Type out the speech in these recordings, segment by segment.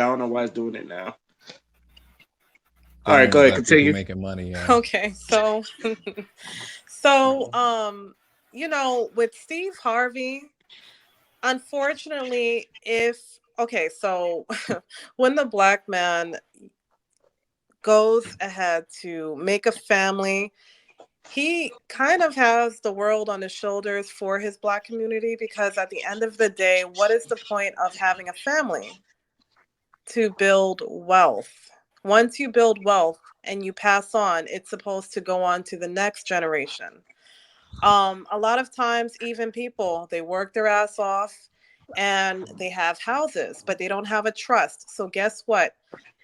I don't know why it's doing it now. All right, go Billion ahead, black people continue. making money. Yeah. Okay, so so with Steve Harvey, unfortunately, if okay, so when the black man goes ahead to make a family, he kind of has the world on his shoulders for his black community, because at the end of the day, what is the point of having a family? To build wealth. Once you build wealth and you pass on, it's supposed to go on to the next generation. A lot of times, even people, they work their ass off and they have houses, but they don't have a trust. So guess what?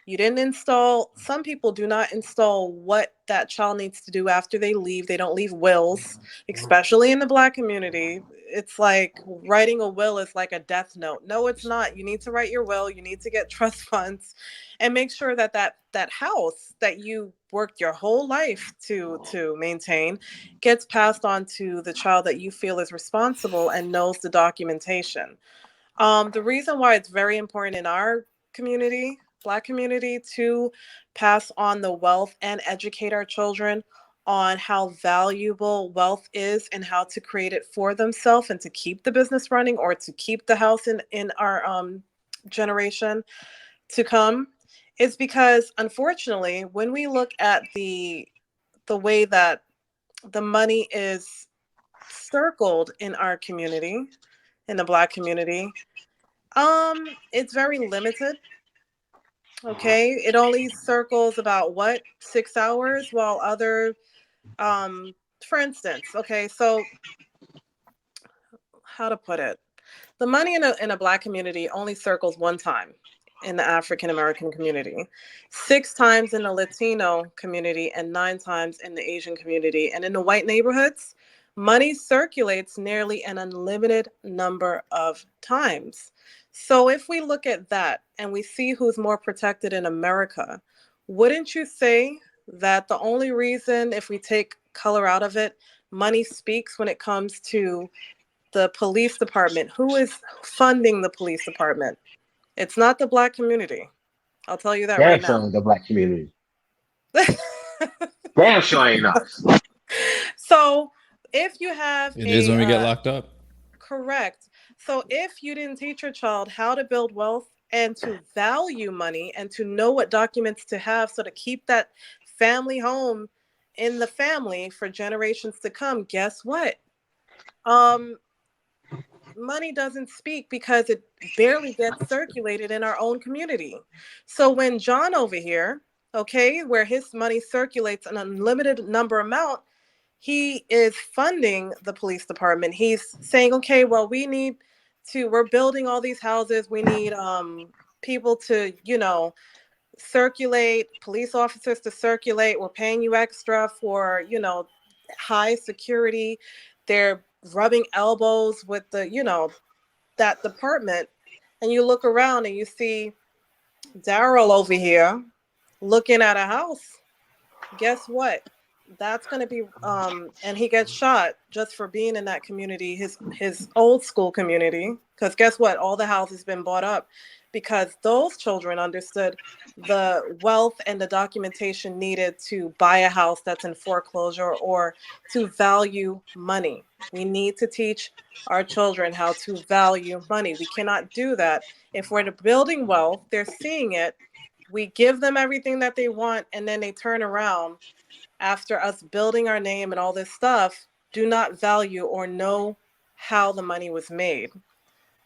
You didn't install, some people do not install what that child needs to do after they leave. They don't leave wills, especially in the black community. It's like writing a will is like a death note. No, it's not. You need to write your will. You need to get trust funds and make sure that that house that you worked your whole life to maintain gets passed on to the child that you feel is responsible and knows the documentation. The reason why it's very important in our community, Black community, to pass on the wealth and educate our children on how valuable wealth is and how to create it for themselves and to keep the business running or to keep the house in our generation to come, is because unfortunately, when we look at the way that the money is circled in our community, in the Black community, it's very limited. Okay, it only circles about what, 6 hours, while other, um, for instance, okay, so how to put it, the money in a Black community only circles one time in the African American community, 6 times in the Latino community, and 9 times in the Asian community. And in the white neighborhoods, money circulates nearly an unlimited number of times. So if we look at that and we see who's more protected in America, wouldn't you say that the only reason, if we take color out of it, money speaks when it comes to the police department? Who is funding the police department? It's not the Black community. I'll tell you that right Damn sure now. ain't the black community. Damn sure ain't us. So if you have It is a when we get locked up. correct, so if you didn't teach your child how to build wealth and to value money and to know what documents to have so to keep that family home in the family for generations to come, guess what? Um, Money doesn't speak because it barely gets circulated in our own community. So when John over here, okay, where his money circulates an unlimited number amount, he is funding the police department. He's saying, okay, well, we're building all these houses. We need people to, circulate, police officers to circulate. We're paying you extra for, high security. They're rubbing elbows with that department. And you look around and you see Daryl over here looking at a house. Guess what? That's going to be and he gets shot just for being in that community, his old school community, because guess what, all the houses been bought up because those children understood the wealth and the documentation needed to buy a house that's in foreclosure or to value money. We need to teach our children how to value money. We cannot do that if we're building wealth. They're seeing it, we give them everything that they want, and then they turn around after us building our name and all this stuff, do not value or know how the money was made.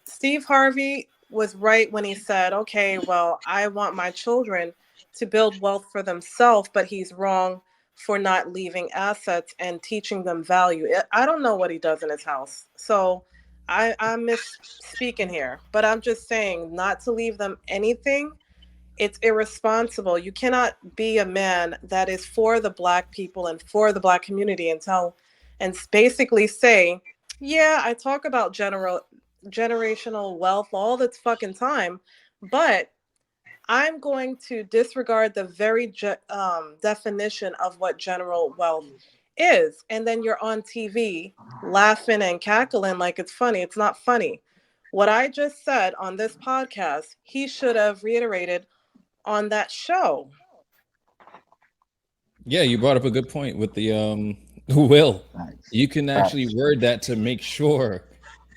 Steve Harvey was right when he said, okay, well, I want my children to build wealth for themselves, but he's wrong for not leaving assets and teaching them value. I don't know what he does in his house. So I'm misspeaking here, but I'm just saying not to leave them anything. It's irresponsible. You cannot be a man that is for the Black people and for the Black community and basically say, yeah, I talk about generational wealth all the fucking time, but I'm going to disregard the very definition of what general wealth is. And then you're on TV laughing and cackling like it's funny. It's not funny. What I just said on this podcast, he should have reiterated on that show. Yeah, you brought up a good point with the will. Facts. You can actually Facts. word that to make sure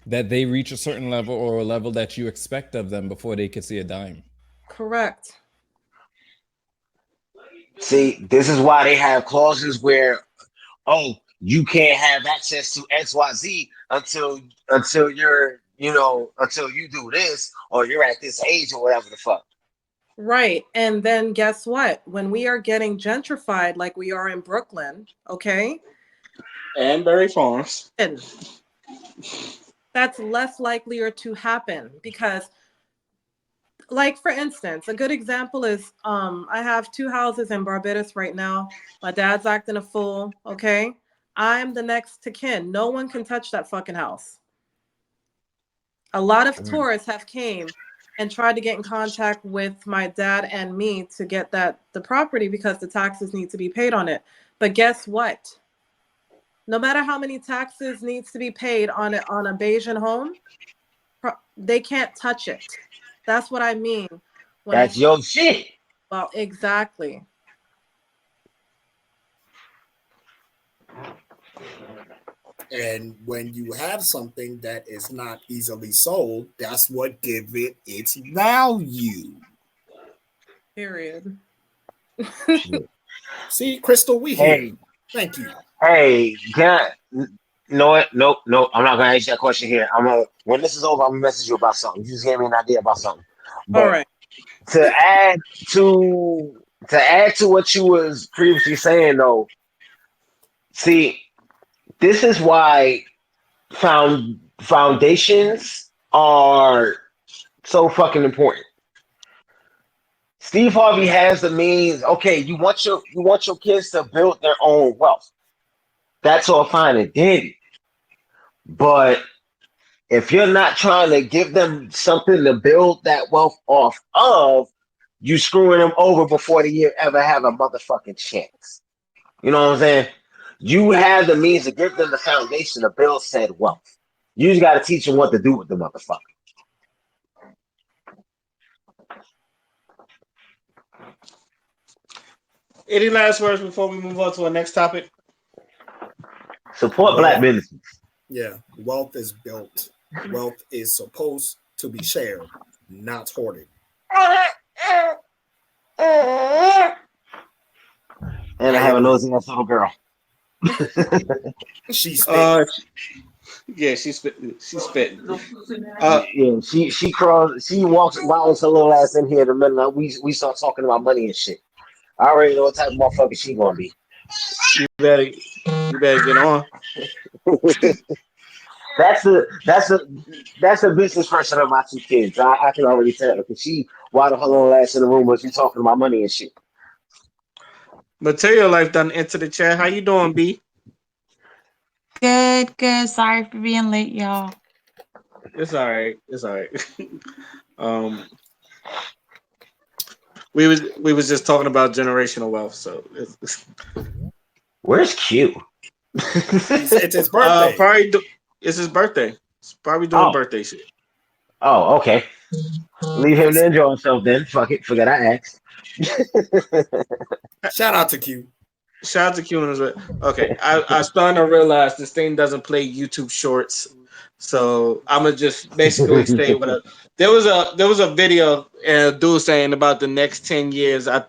that they reach a certain level or a level that you expect of them before they could see a dime. Correct. See, this is why they have clauses where, oh, you can't have access to XYZ until you're, until you do this or you're at this age or whatever the fuck. Right. And then guess what? When we are getting gentrified like we are in Brooklyn, okay? And Berry Farms. And that's less likelier to happen because, like, for instance, a good example is I have 2 houses in Barbados right now. My dad's acting a fool, okay? I'm the next to kin. No one can touch that fucking house. A lot of tourists have came and tried to get in contact with my dad and me to get the property because the taxes need to be paid on it. But guess what? No matter how many taxes needs to be paid on a Bayesian home, they can't touch it. That's what I mean when That's your shit. well, exactly. And when you have something that is not easily sold, that's what gives it its value. Period. See, Crystal, we here. Hey, Thank you. hey, know what? Nope, nope. I'm not gonna ask you that question here. When this is over, I'm gonna message you about something. You just gave me an idea about something. All But right. to add to what you was previously saying though, see, this is why foundations are so fucking important. Steve Harvey has the means. Okay, you want your kids to build their own wealth. That's all fine and dandy. But if you're not trying to give them something to build that wealth off of, you screwing them over before they ever have a motherfucking chance. You know what I'm saying? You have the means to give them the foundation to build said wealth. You just got to teach them what to do with the motherfucker. Any last words before we move on to our next topic? Support black businesses. Yeah, wealth is built. Wealth is supposed to be shared, not hoarded. And I have a nosy ass little girl. She's Yeah, she's spitting. She's spitting. Yeah, she crawls. She walks by her little ass in here the minute we start talking about money and shit. I already know what type of motherfucker she gonna be. You better get on. That's a business person of my 2 kids. I can already tell because she waddle her little ass in the room when she talking about money and shit. Material Life done into the chat. How you doing, B? Good, good. Sorry for being late, y'all. It's all right. It's all right. um, we was just talking about generational wealth. So Where's Q? it's his birthday. It's his birthday. It's probably doing birthday shit. Oh, okay. Leave him to enjoy himself then. Fuck it. Forget I asked. Shout out to Q. Shout out to Q as well. Okay, I starting to realize this thing doesn't play YouTube Shorts, so I'm gonna just basically stay with it. There was a video and a dude saying about the next 10 years. I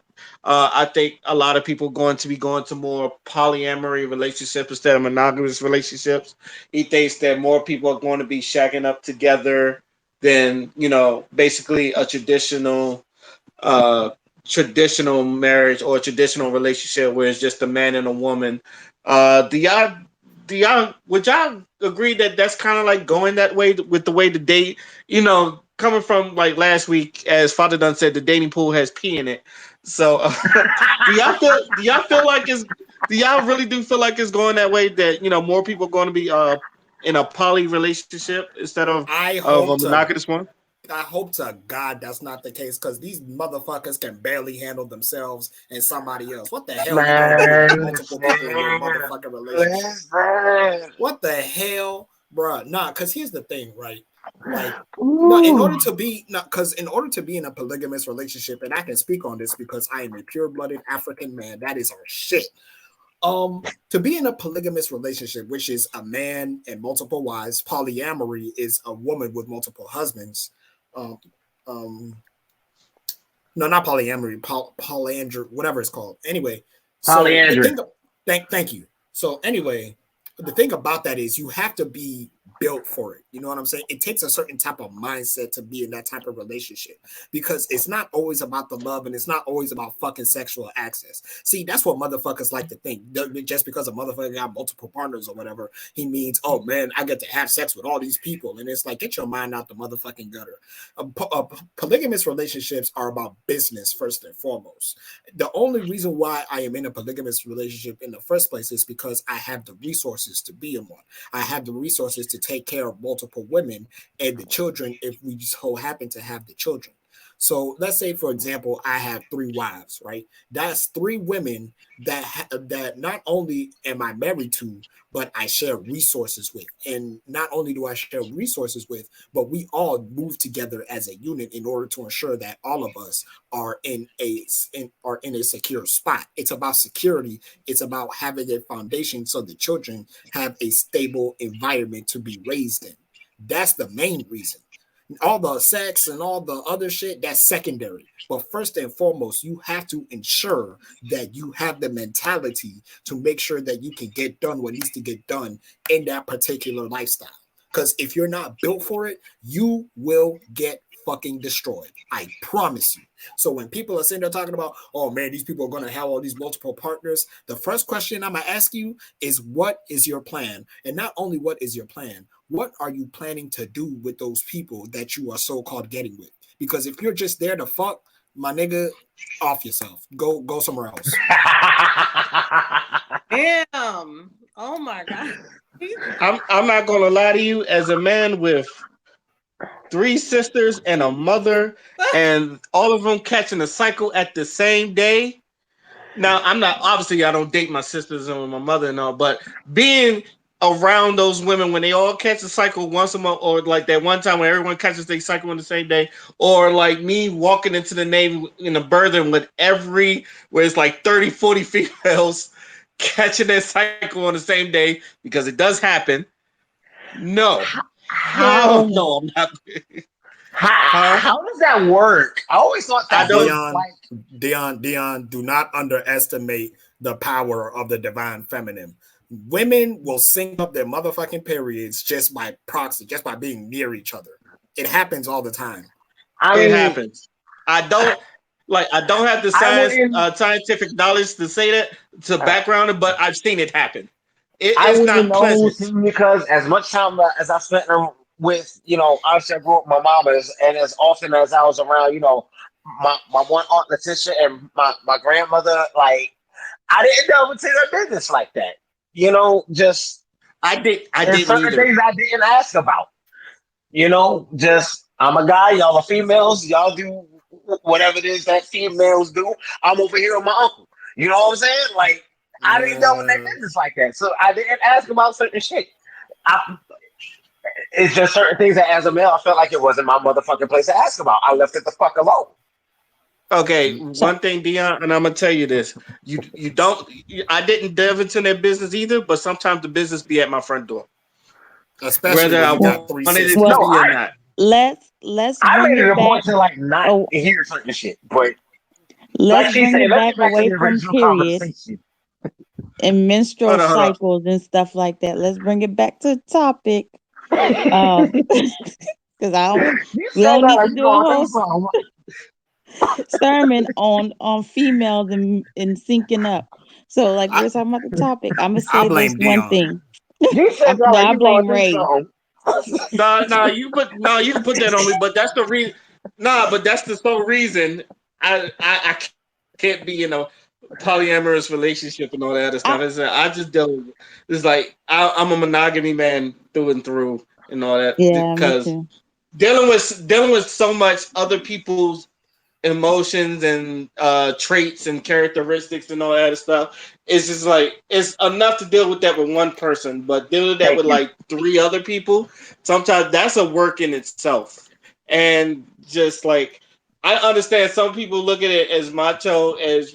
think a lot of people going to be going to more polyamory relationships instead of monogamous relationships. He thinks that more people are going to be shacking up together than basically a traditional marriage or traditional relationship where it's just a man and a woman. Do y'all would y'all agree that that's kind of like going that way with the way the date, coming from like last week, as Father Dunn said, the dating pool has pee in it. So do y'all really do feel like it's going that way, that more people are going to be in a poly relationship instead of a monogamous one? I hope to God that's not the case, because these motherfuckers can barely handle themselves and somebody else. What the hell you gonna do with multiple people in your motherfucking relationship? What the hell, bruh? Nah, because here's the thing, right? Like, no, in Ooh. order to be no, because in order to be in a polygamous relationship, and I can speak on this because I am a pure-blooded African man. That is our shit. To be in a polygamous relationship, which is a man and multiple wives, polyamory is a woman with multiple husbands. Um, um, no, not polyamory, polyandry, whatever it's called. Anyway, so the Polyandry. thing, thank you. So anyway, the thing about that is you have to be built for it. You know what I'm saying? It takes a certain type of mindset to be in that type of relationship because it's not always about the love and it's not always about fucking sexual access. See, that's what motherfuckers like to think. Just because a motherfucker got multiple partners or whatever, he means, oh man, I get to have sex with all these people. And it's like, get your mind out the motherfucking gutter. Polygamous relationships are about business first and foremost. The only reason why I am in a polygamous relationship in the first place is because I have the resources to be in one. I have the resources to take care of multiple women and the children if we so happen to have the children. So let's say, for example, I have three wives, right? That's three women that not only am I married to, but I share resources with. And not only do I share resources with, but we all move together as a unit in order to ensure that all of us are are in a secure spot. It's about security. It's about having a foundation so the children have a stable environment to be raised in. That's the main reason. All the sex and all the other shit, that's secondary. But first and foremost, you have to ensure that you have the mentality to make sure that you can get done what needs to get done in that particular lifestyle. Because if you're not built for it, you will get fucking destroyed. I promise you. So when people are sitting there talking about, oh man, these people are going to have all these multiple partners, the first question I'm going to ask you is, what is your plan? And not only what is your plan, what are you planning to do with those people that you are so-called getting with? Because if you're just there to fuck, my nigga, off yourself. Go somewhere else. Damn. Oh my god. I'm not gonna lie to you. As a man with three sisters and a mother, and all of them catching a cycle at the same day. Now, I'm not obviously I don't date my sisters and my mother and all, but being around those women when they all catch a cycle once a month, or like that one time when everyone catches their cycle on the same day, or like me walking into the Navy in a berthing with where it's like 30, 40 females catching their cycle on the same day, because it does happen. No. Hell How no, I'm not. Huh? how does that work? I always thought I that was don't. Dion, like Dion, do not underestimate the power of the divine feminine. Women will sync up their motherfucking periods just by proxy, just by being near each other. It happens all the time. I It mean happens. I don't I don't have the I wouldn't scientific knowledge to say that to uh, background it, but I've seen it happen. I It's wouldn't not know pleasant. see, because as much time as I spent with, obviously I grew up with my mom, and as often as I was around, my one aunt Letitia and my grandmother, like I didn't delve into their business like that. Just I and didn't certain either. things I didn't ask about. Just I'm a guy, y'all are females, y'all do whatever it is that females do. I'm over here with my uncle. You know what I'm saying? Like I didn't know in their Uh, business like that, so I didn't ask about certain shit. I, it's just certain things that as a male I felt like it wasn't my motherfucking place to ask about. I left it the fuck alone. Okay, So, one thing, Dion, and I'm gonna tell you this: you don't. I didn't delve into their business either, but sometimes the business be at my front door, especially whether when I you got wanted three it to No, be sisters. or I not. let's I bring made it it a back. point to like not Oh, hear certain shit, but like let's she bring said, it let's back get back to away the from original period conversation. and menstrual Hold on. cycles and stuff like that. Let's bring it back to the topic. Because I don't. You We said don't that need to like you do a gonna do whole something. sermon on females and syncing up. So, like I we're talking about the topic. I'm gonna I say this blame one Dion. thing. You said that No, like I you gonna blame do Ray. something. No, you can put that on me, but that's the reason. Nah, but that's the sole reason I can't be in a polyamorous relationship and all that other I stuff. I just don't. It's like I'm a monogamy man through and through and all that Yeah, me because too. dealing with so much other people's emotions and traits and characteristics and all that other stuff. It's just like it's enough to deal with that with one person, but dealing with that Thank with you. like three other people, sometimes that's a work in itself. And just like I understand some people look at it as macho, as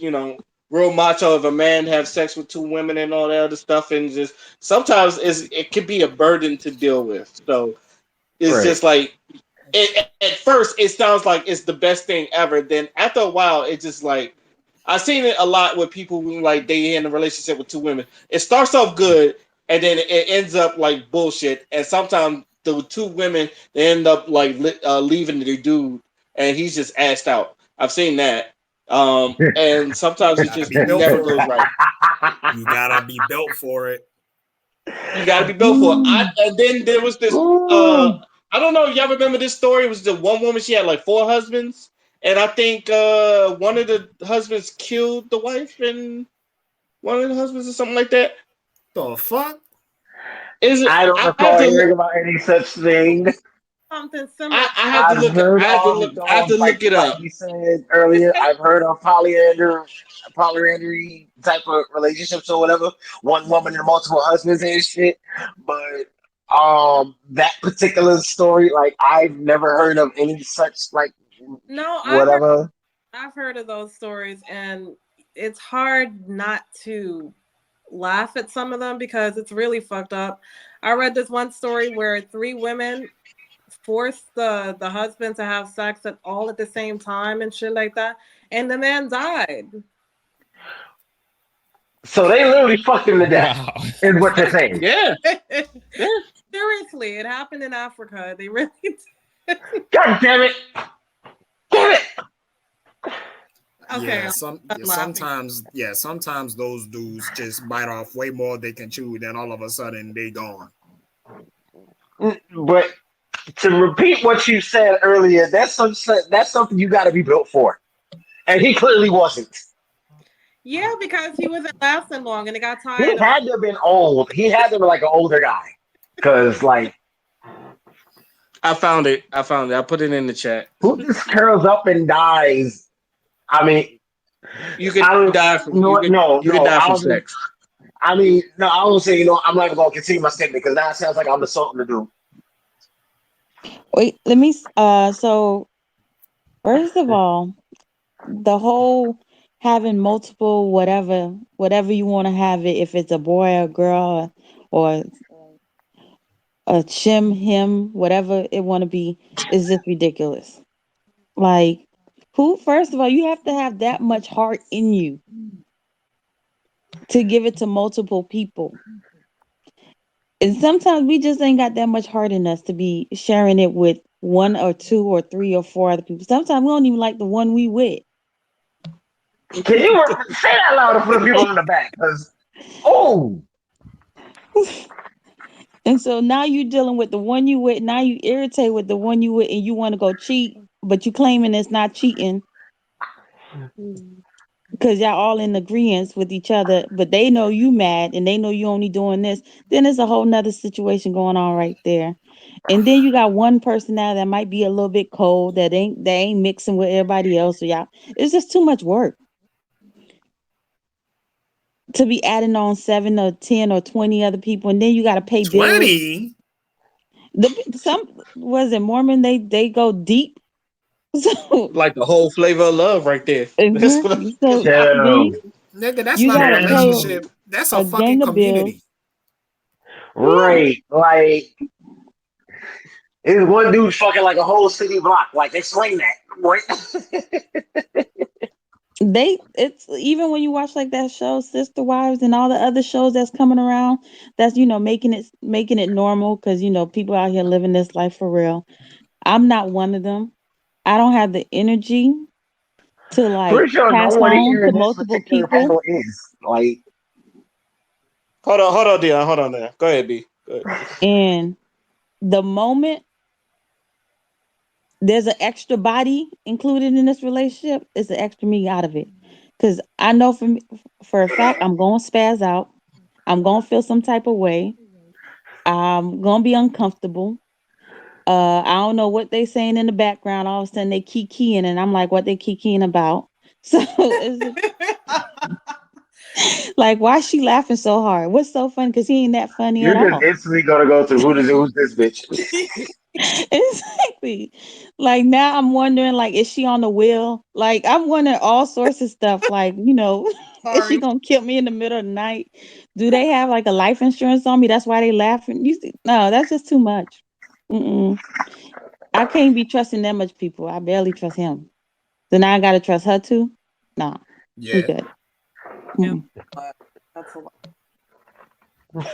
real macho if a man have sex with two women and all that other stuff, and just sometimes it can be a burden to deal with. So it's Right. just like at first it sounds like it's the best thing ever. Then after a while, it's just like I've seen it a lot with people who like they in a relationship with two women. It starts off good, and then it ends up like bullshit. And sometimes the two women they end up like leaving the dude, and he's just assed out. I've seen that. And sometimes You it gotta just be built never for goes it. right. You gotta be built for it. You got to be built for it. Mm. And then there was this. Ooh. I don't know. Y'all remember this story? It was the one woman. She had like four husbands, and I think one of the husbands killed the wife, and one of the husbands or something like that. The fuck? Is it? I don't I have recall to look. hearing about any such thing. Something similar. I have to I've look. heard I have to of look. I have those to look it like up. you said earlier. I've heard of polyamory type of relationships or whatever. One woman and multiple husbands and shit. But that particular story, like I've never heard of any such like No, whatever. I've heard of those stories, and it's hard not to laugh at some of them because it's really fucked up. I read this one story where three women forced the husband to have sex at all at the same time and shit like that, and the man died. So they literally fucked him to death, Wow. is what you're saying. Yeah, yeah. Seriously, it happened in Africa. They really did. God damn it! Damn it! Okay, Yeah, I'm some done yeah, laughing. sometimes those dudes just bite off way more they can chew, then all of a sudden they gone. But to repeat what you said earlier, that's something you got to be built for, and he clearly wasn't. Yeah, because he wasn't lasting long, and he got He tired of. had to have been old. He had to be like an older guy, because like I found it. I found it. I put it in the chat. who just curls up and dies? I mean, You could I die from you know what? No, you could no, die I from was. sex. I mean, no, I was saying, I'm not even gonna continue my statement because that sounds like I'm assaulting the dude. Wait, let me. So first of all, the whole having multiple whatever you want to have it, if it's a boy or a girl or a shim, him, whatever it want to be, is just ridiculous. Like, who? First of all, you have to have that much heart in you to give it to multiple people. And sometimes we just ain't got that much heart in us to be sharing it with one or two or three or four other people. Sometimes we don't even like the one we with. Can you say that louder for the people in the back? Because oh, And so now you're dealing with the one you with. Now you irritate with the one you with, and you want to go cheat, but you claiming it's not cheating because y'all all in agreement with each other. But they know you mad, and they know you only doing this. Then there's a whole nother situation going on right there. And then you got one person now that might be a little bit cold that ain't mixing with everybody else. So y'all, it's just too much work to be adding on 7 or 10 or 20 other people, and then you got to pay bills. 20? Some was it Mormon? They go deep. So, Like the whole flavor of love, right there. That's what I'm. so then damn, Nigga, that's you not a gotta pay Damn. relationship. That's a a fucking gang of bills. community. Yeah, right? Like it's one dude fucking like a whole city block. Like explain that, right? it's even when you watch like that show, Sister Wives, and all the other shows that's coming around. That's making it normal because people out here living this life for real. I'm not one of them. I don't have the energy to like Pretty sure no pass one on here to in this multiple particular people. panel is like. Hold on, Dion. Hold on there. Go ahead, B. Go ahead. And the moment there's an extra body included in this relationship, it's an extra me out of it. Because I know for a fact, I'm going to spaz out. I'm going to feel some type of way. I'm going to be uncomfortable. I don't know what they saying in the background. All of a sudden they kikiing, and I'm like, what they kikiing about? So it's like, why is she laughing so hard? What's so funny? Because he ain't that funny You're at just all. instantly gonna go to who's this bitch? Exactly. Like now I'm wondering, like, is she on the wheel? Like I'm wondering all sorts of stuff. Like, is she Sorry. gonna kill me in the middle of the night? Do they have like a life insurance on me? That's why they laughing. You see, no, that's just too much. Mm-mm. I can't be trusting that much people. I barely trust him. So now I gotta trust her too. Nah, we Yeah. good. Yeah, Mm-mm. but that's a lot.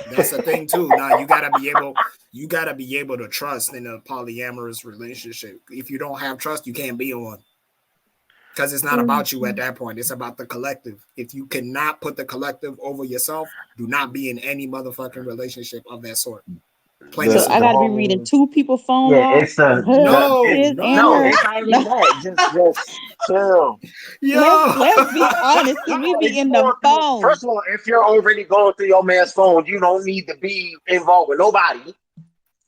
That's the thing too. Now you gotta be able to trust in a polyamorous relationship. If you don't have trust, you can't be in one. Because it's not about you at that point. It's about the collective. If you cannot put the collective over yourself, do not be in any motherfucking relationship of that sort. Plain and So I The simple. gotta be reading whole two people phone yeah, logs, it's the hers, No, his, and no, no. her. it's not even No, that. Just chill. Yo. let's be honest, No, because we if be you in the going through, phone. first of all, if you're already going through your man's phone, you don't need to be involved with nobody.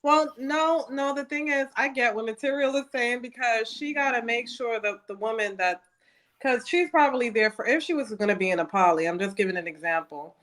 Well, no, no. The thing is, I get what Material is saying because she got to make sure that the woman that, because she's probably there for, if she was going to be in a poly, I'm just giving an example.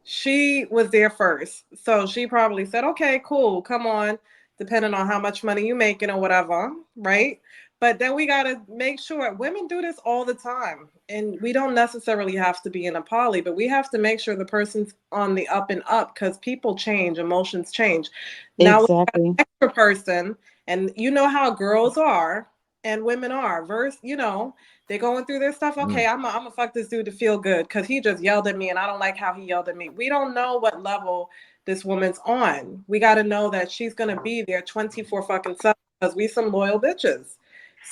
She was there first. So she probably said, okay, cool, come on, depending on how much money you making or whatever, right? But then we got to make sure women do this all the time. And we don't necessarily have to be in a poly, but we have to make sure the person's on the up and up because people change, emotions change. Now, Exactly. extra person, and you know how girls are and women are, verse, they're going through their stuff. Mm. Okay, I'm gonna fuck this dude to feel good because he just yelled at me and I don't like how he yelled at me. We don't know what level this woman's on. We got to know that she's gonna be there 24 fucking 7 because we some loyal bitches.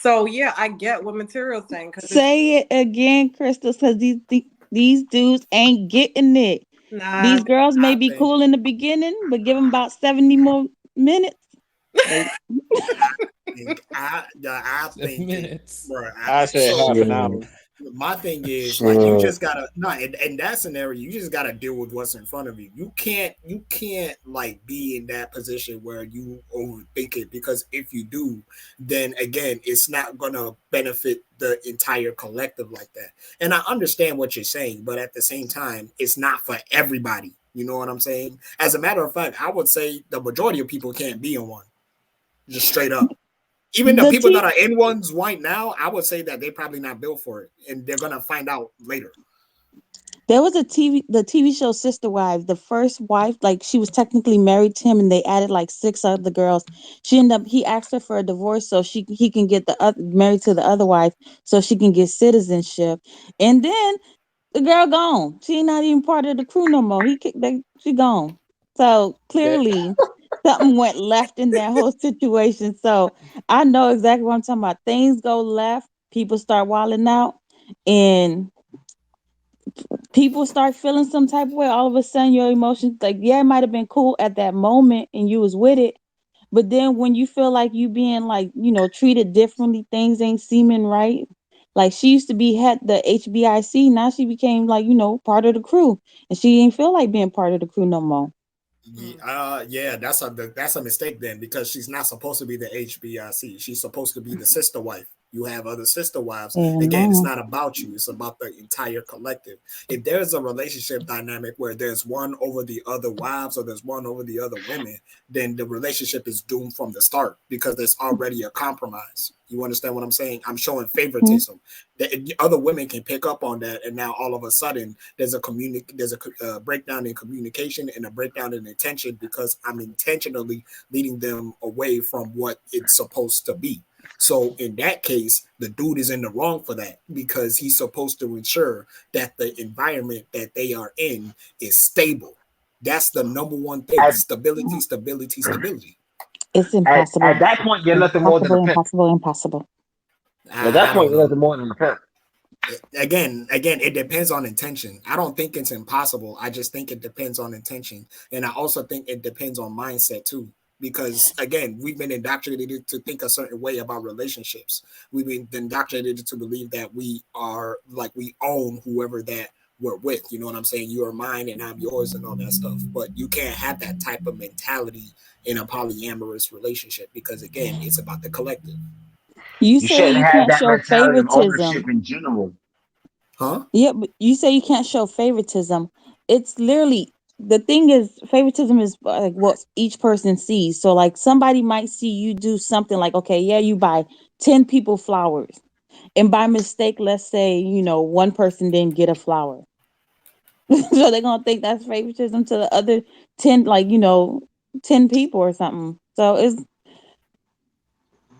So yeah, I get what Material's saying because it's Say it again, Crystal, because these dudes ain't getting it. These not. girls may I be think cool in the beginning, but give them about 70 more minutes. They I think it, minutes. bro. I said So half an Shit. hour. my thing is like you Shit. just gotta not in that scenario you just gotta deal with what's in front of you. You can't like be in that position where you overthink it because if you do, then again it's not gonna benefit the entire collective like that. And I understand what you're saying, but at the same time, it's not for everybody. You know what I'm saying? As a matter of fact, I would say the majority of people can't be in one. Just straight up. Even the the people that T are in ones right now, I would say that they're probably not built for it, and they're gonna find out later. There was the TV show Sister Wives. The first wife, like she was technically married to him, and they added like six other girls. She ended up he asked her for a divorce so he can get the other married to the other wife so she can get citizenship. And then the girl gone. She not even part of the crew no more. She gone. So Yeah. clearly something went left in that whole situation. So I know exactly what I'm talking about. Things go left, people start wilding out, and people start feeling some type of way. All of a sudden your emotions, like, yeah, it might have been cool at that moment and you was with it, but then when you feel like you being like, treated differently, things ain't seeming right. Like she used to be had the HBIC, now she became like, part of the crew, and she didn't feel like being part of the crew no more. Yeah, yeah, that's a mistake then because she's not supposed to be the HBIC. She's supposed to be the sister wife. You have other sister wives. And Again, it's no. not about you. It's about the entire collective. If there's a relationship dynamic where there's one over the other wives or there's one over the other women, then the relationship is doomed from the start because there's already a compromise. You understand what I'm saying? I'm showing Mhm. favoritism. The other women can pick up on that, and now all of a sudden there's a breakdown in communication and a breakdown in intention because I'm intentionally leading them away from what it's supposed to be. So in that case, the dude is in the wrong for that because he's supposed to ensure that the environment that they are in is stable. That's the number one thing: At, stability, stability, stability. It's at impossible. that point, you're nothing more than a Impossible, pimp. impossible, impossible. At that I point, don't you're know. nothing more than a pimp. Again, it depends on intention. I don't think it's impossible. I just think it depends on intention, and I also think it depends on mindset too. Because again, we've been indoctrinated to think a certain way about relationships. We've been indoctrinated to believe that we are like we own whoever that we're with. You know what I'm saying? You are mine and I'm yours and all that stuff. But you can't have that type of mentality in a polyamorous relationship because again, it's about the collective. You You say shouldn't you have can't that show mentality of ownership favoritism. in general. Huh? Yeah, but you say you can't show favoritism. It's literally the thing is favoritism is like what each person sees. So like somebody might see you do something like, okay, yeah, you buy 10 people flowers. And by mistake, let's say, one person didn't get a flower. So they're gonna think that's favoritism to the other 10, like, 10 people or something. So it's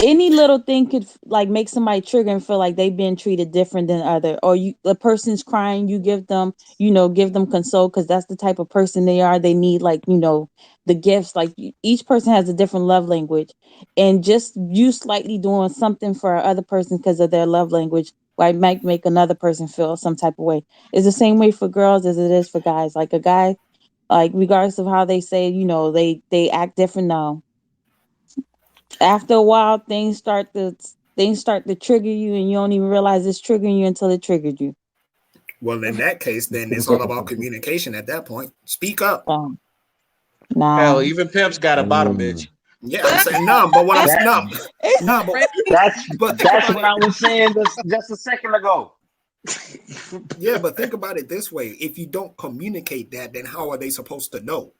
any little thing could like make somebody trigger and feel like they've been treated different than other, or the person's crying, you give them console because that's the type of person they are. They need like the gifts. Like each person has a different love language, and just you slightly doing something for other person because of their love language, like might make another person feel some type of way. It's the same way for girls as it is for guys. Like a guy, like regardless of how they say, they act different now. After a while, things start to trigger you, and you don't even realize it's triggering you until it triggered you. Well, in that case, then it's all about communication at that point. Speak up. So, Hell, nah. even pimps got a bottom bitch. Mm. Yeah, I'm saying no, but what I'm That no, no, Really? but think that's about what it. I was saying just a second ago. Yeah, but think about it this way: if you don't communicate that, then how are they supposed to know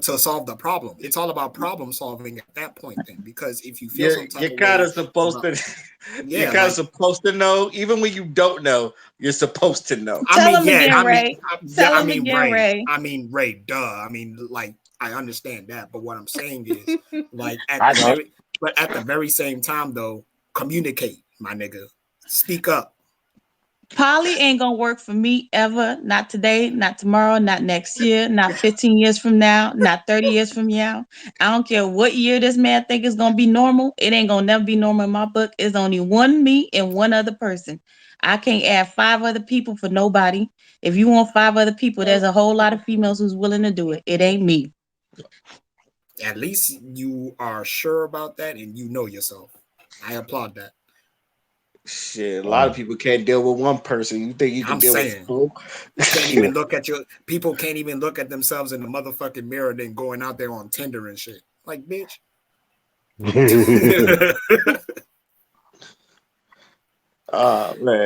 to solve the problem? It's all about problem solving at that point, then, because if you feel some type You're of kind way of supposed about, to. You're yeah, kind of like supposed to know, even when you don't know. You're supposed to know. I Tell mean, him yeah, again, Ray. yeah, Tell him again, Ray. Ray, duh, I mean, like, I understand that, but what I'm saying is, like, I don't. at the very same time, though, communicate, my nigga, speak up. Polly ain't gonna work for me ever. Not today, not tomorrow, not next year, not 15 years from now, not 30 years from now. I don't care what year this man think is gonna be normal. It ain't gonna never be normal in my book. It's only one me and one other person. I can't add five other people for nobody. If you want five other people, there's a whole lot of females who's willing to do it. It ain't me. At least you are sure about that and you know yourself. I applaud that. Shit, a lot of Oh. people can't deal with one person. You think you can I'm deal with saying four? can't Shit. even look at your people can't even look at themselves in the motherfucking mirror then going out there on Tinder and shit. Like, bitch. Man,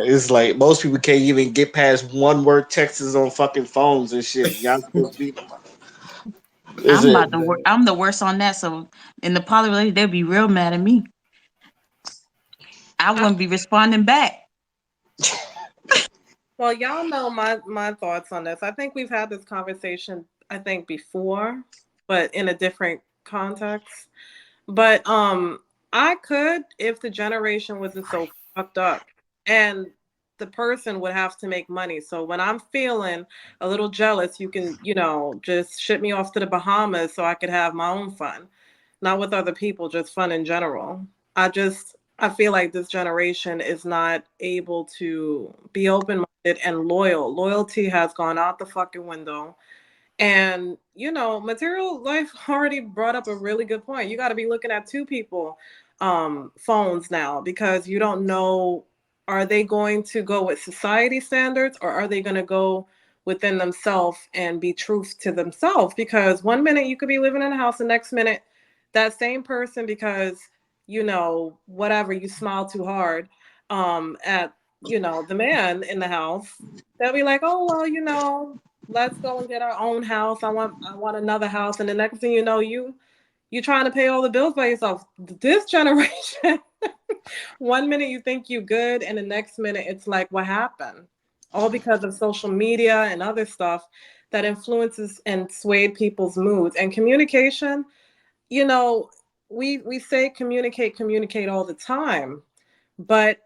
it's like most people can't even get past one word texts on fucking phones and shit. Y'all supposed to be. Is I'm it? about to work. I'm the worst on that. So in the poly relationship, they'd be real mad at me. I wouldn't be responding back. Well, y'all know my thoughts on this. I think we've had this conversation, I think, before, but in a different context. But I could if the generation wasn't so fucked up. And the person would have to make money. So when I'm feeling a little jealous, you can, just ship me off to the Bahamas so I could have my own fun. Not with other people, just fun in general. I feel like this generation is not able to be open minded and loyal. Loyalty has gone out the fucking window. And, material life already brought up a really good point. You got to be looking at two people phones now because you don't know, are they going to go with society standards or are they going to go within themselves and be truth to themselves? Because one minute you could be living in a house, the next minute that same person, because whatever, you smile too hard at the man in the house, they'll be like, oh well, let's go and get our own house. I want another house. And the next thing you know, you trying to pay all the bills by yourself. This generation, one minute you think you good, and the next minute it's like, what happened? All because of social media and other stuff that influences and swayed people's moods. And communication, you know, we say communicate all the time, but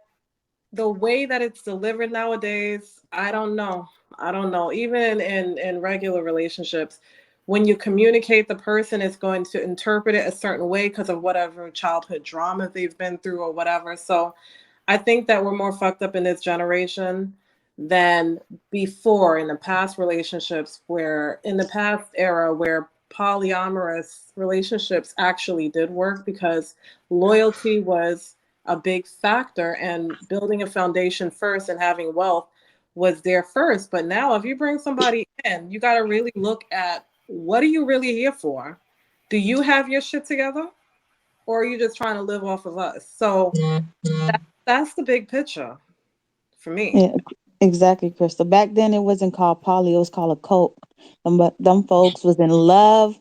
the way that it's delivered nowadays, I don't know. Even in regular relationships, when you communicate, the person is going to interpret it a certain way because of whatever childhood drama they've been through or whatever. So I think that we're more fucked up in this generation than before in the past relationships, where in the past era where polyamorous relationships actually did work because loyalty was a big factor, and building a foundation first and having wealth was there first. But now, if you bring somebody in, you got to really look at what are you really here for? Do you have your shit together? Or are you just trying to live off of us? So that's the big picture for me. Yeah, exactly, Crystal. Back then, it wasn't called poly; it was called a cult. Them folks was in love.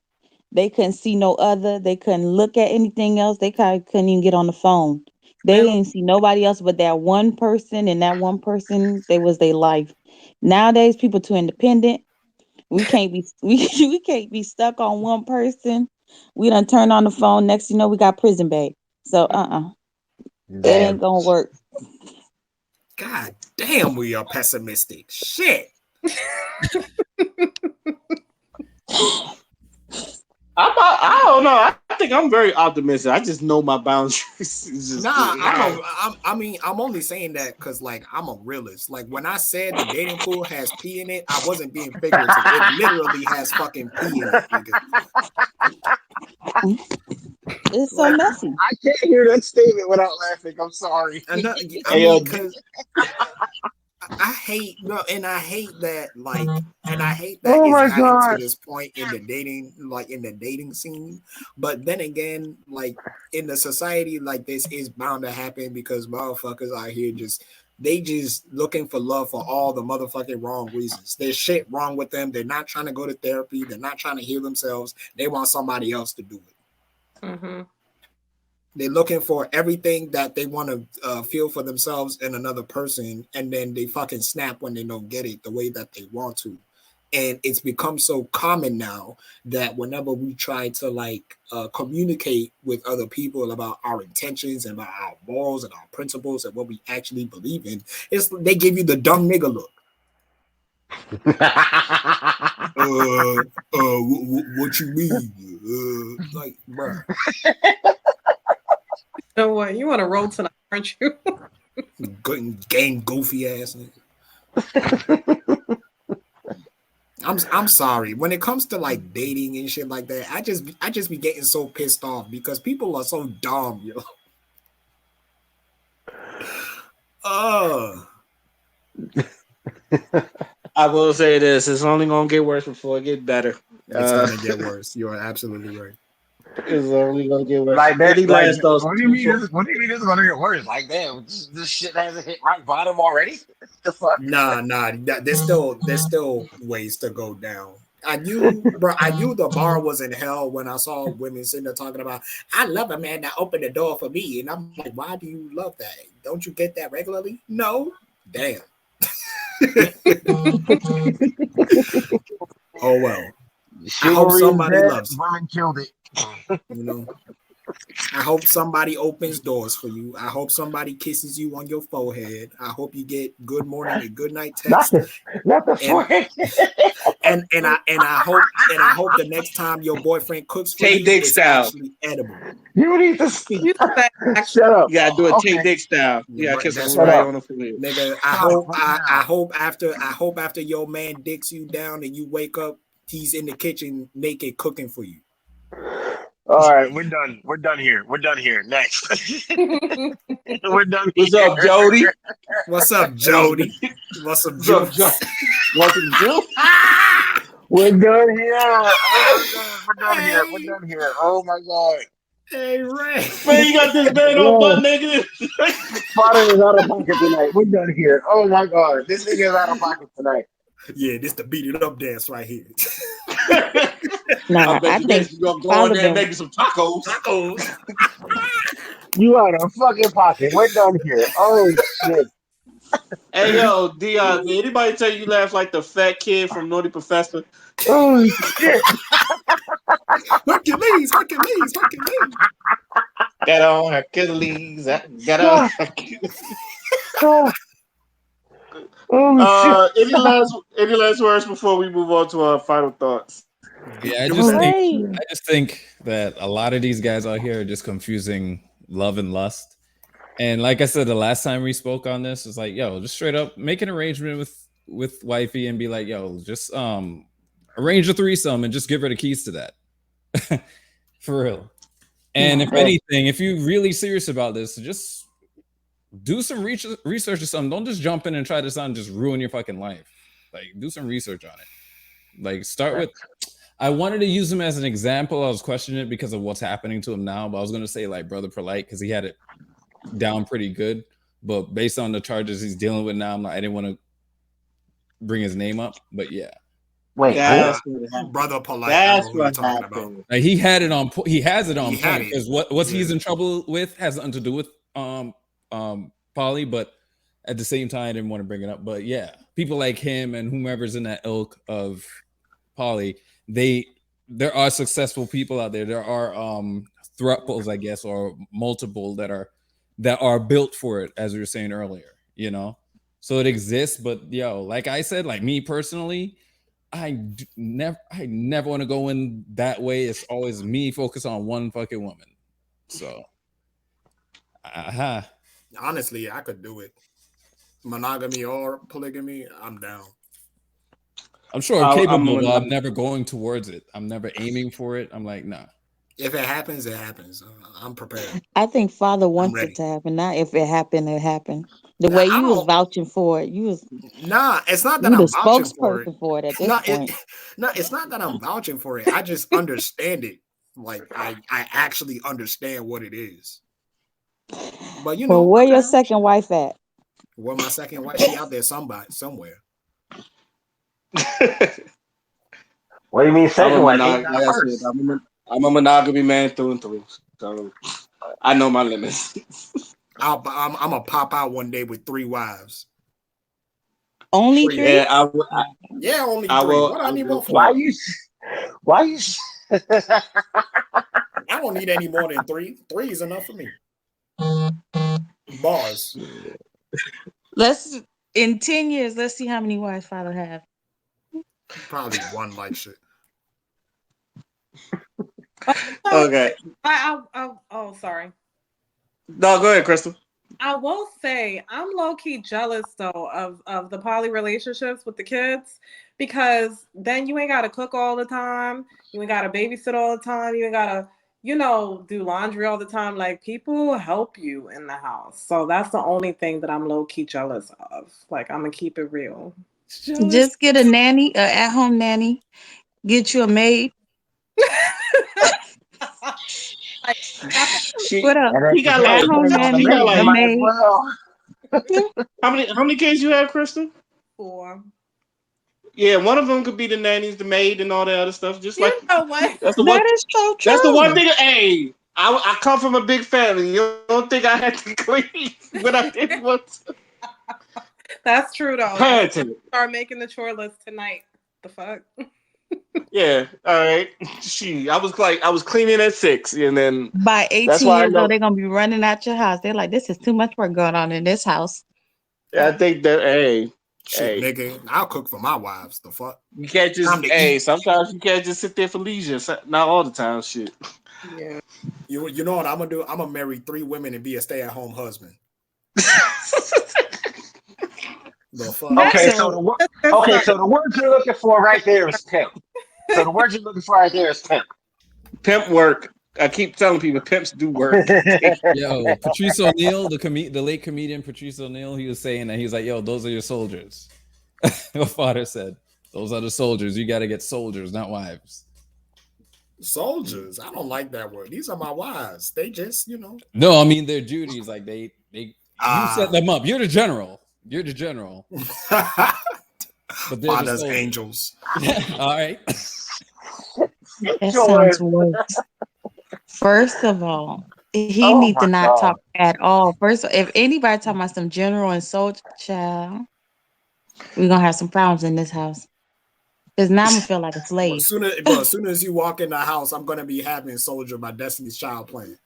They couldn't see no other. They couldn't look at anything else. They kind of couldn't even get on the phone. They And didn't see nobody else but that one person, and that one person, they was their life. Nowadays, people too independent. We can't be we can't be stuck on one person. We done turn on the phone. Next, you know, we got prison babe. So it ain't Damn. gonna work. God damn, we are pessimistic. Shit. I don't know. I think I'm very optimistic. I just know my boundaries. It's just, Nah, I mean, I'm only saying that because, like, I'm a realist. Like, when I said the dating pool has pee in it, I wasn't being figurative. It literally has fucking pee in it, nigga. It's so Like, messy. I can't hear that statement without laughing. I'm sorry. I Hey, mean, because I hate no, and I hate that Oh it's my gotten to god. this point in the dating scene. But then again, like in the society like this is bound to happen because motherfuckers out here they just looking for love for all the motherfucking wrong reasons. There's shit wrong with them. They're not trying to go to therapy. They're not trying to heal themselves. They want somebody else to do it. mm-hmm. They're looking for everything that they want to feel for themselves in another person, and then they fucking snap when they don't get it the way that they want to. And it's become so common now that whenever we try to communicate with other people about our intentions and about our morals and our principles and what we actually believe in, they give you the dumb nigga look. What you mean? Like, bruh. You know what? You want to roll tonight, aren't you? Gang goofy ass nigga. I'm sorry. When it comes to like dating and shit like that, I just be getting so pissed off because people are so dumb, yo. I will say this: it's only gonna get worse before it get better. It's gonna get worse. You are absolutely right. It's only gonna get worse. Like that. Any Like, last thoughts? what do you mean? What do you mean this is gonna get worse? Like, damn, this shit hasn't hit rock bottom already. The fuck? Nah. There's still ways to go down. I knew the bar was in hell when I saw women sitting there talking about, I love a man that opened the door for me. And I'm like, why do you love that? Don't you get that regularly? No. Damn. Oh well. I hope Chivalry is somebody dead. loves you. Women killed it. You know, I hope somebody opens doors for you. I hope somebody kisses you on your forehead. I hope you get good morning and good night Not text. the And forehead. I hope the next time your boyfriend cooks for Tay you, Dick it's style. actually edible. You need to speak. You know that actually. Shut up. You gotta do a Tay Okay. Dick style. You gotta Right, kiss him that's Shut right right. up. on the forehead. Nigga, Stop right I now. hope after your man dicks you down and you wake up, he's in the kitchen naked cooking for you. All right, we're done. We're done here. We're done here. Next. We're done What's here. up, Jody? What's up, Jody? What's up, What's up, Juice? Jody? Welcome to Jill. We're done here. Oh my god, we're done here. We're Hey, done here. Oh my god. hey, Ray. Man, you got this man on Yeah, butt naked. Father is out of pocket tonight. We're done here. Oh my god, this nigga is out of pocket tonight. Yeah, this the beat it up dance right here. I Nah, bet I you think this is gonna go in Father there and been make you some tacos. Tacos. You out of fucking pocket. We're done here. Oh shit. Hey yo, Dion, did anybody tell you laugh like the fat kid from Naughty Professor? Oh shit. Hercules, Hercules, Hercules. Get on Hercules. Get on. Ah, ah. Oh shit. Any last words before we move on to our final thoughts? Yeah, I Juice. just think great. I just think that a lot of these guys out here are just confusing love and lust. And like I said, the last time we spoke on this, it's like, yo, just straight up make an arrangement with wifey and be like, yo, just arrange a threesome and just give her the keys to that. For real. And if Hey, anything, if you're really serious about this, just do some research or something. Don't just jump in and try to sound just ruin your fucking life. Like, do some research on it. Like, start with. I wanted to use him as an example. I was questioning it because of what's happening to him now, but I was gonna say like Brother Polite because he had it down pretty good. But based on the charges he's dealing with now, I'm like, I didn't want to bring his name up. But yeah, Wait, who? Nah, That's what brother happened. polite. I know That's who you're what talking about. happened. like, he had it on. He has it He on had point it. because what he's Yeah. in trouble with has nothing to do with Polly, but at the same time, I didn't want to bring it up. But yeah, people like him and whomever's in that ilk of Polly, they there are successful people out there. There are thruples, I guess, or multiple that are built for it, as we were saying earlier. You know, so it exists. But yo, like I said, like me personally, I never want to go in that way. It's always me focus on one fucking woman. So, uh-huh. Honestly, I could do it. Monogamy or polygamy, I'm down. I'm sure I'm I'm capable, a but I'm non- never going towards it. I'm never aiming for it. I'm like, nah. If it happens, it happens. I'm prepared. I think Father I'm wants it ready. to happen. Not if it happened, it happened. The way I you was don't. vouching for it, Nah, it's not that you the I'm vouching for it. spokesperson for it at this No, it. point. No, it's not that I'm vouching for it. I just understand it. Like I actually understand what it is. But Well, where I'm your down. second wife at? Well, my second wife, she out there somewhere. What do you mean I'm a second wife? Ain't monog. that Like I said, first? I'm a monogamy man through and through. So I know my limits. I'm gonna pop out one day with 3 wives. Only Three. Yeah, three? Yeah, only I three. will. What do I I need will more Why for? flop. you? Why you? I don't need any more than three. Three is enough for me. Bars. Let's in 10 years, let's see how many wives Father have. Probably one like shit. So Okay. oh, sorry. No, go ahead, Crystal. I will say I'm low key jealous though of the poly relationships with the kids because then you ain't gotta cook all the time, you ain't gotta babysit all the time, you ain't gotta do laundry all the time. Like people help you in the house, so that's the only thing that I'm low key jealous of. Like I'm gonna keep it real. Jealous. Just get a nanny, a at home nanny. Get you a maid. Like that's What She else? And if he you got can't At like home depend on the he nanny, got maid, you a like might as maid. well. Yeah. how many kids you have, Crystal? for Yeah, one of them could be the nannies, the maid, and all that other stuff. Just like you know what. that's the one. That is so That's the one true. thing. Hey, I come from a big family. You don't think I had to clean when I did once? That's true though. Had to. Start making the chore list tonight. The fuck. Yeah. All right. I was cleaning at 6, and then By that's 18 why I years old, know. they're gonna be running out your house. They're like, this is too much work going on in this house. I think that Shit, hey, nigga. I'll cook for my wives. The fuck? you can't Time just to hey. eat. Sometimes you can't just sit there for leisure. Not all the time. Shit. Yeah. You know what I'm gonna do? I'm gonna marry 3 women and be a stay at home husband. The fuck? Okay, That so So the word. is a good Okay, start. so the word you're looking for right there is pimp. So the word you're looking for right there is pimp. Pimp work. I keep telling people pimps do work. Yo, Patrice O'Neill, the late comedian Patrice O'Neill, he was saying that he's like, yo, those are your soldiers. Your father said, those are the soldiers. You got to get soldiers, not wives. Soldiers. I don't like that word. These are my wives. They just, No, I mean their duties. Like you set ah, them up. You're the general. You're the general, but they're the fathers, soldiers. angels. All right. that Joy. sounds worse. First of all, he Oh need to my not talk god. at all. First, if anybody talking about some general and soldier child, we're gonna have some problems in this house. Because now I'm gonna feel like a Well, slave. as soon as you walk in the house, I'm gonna be having "Soldier" by Destiny's Child playing,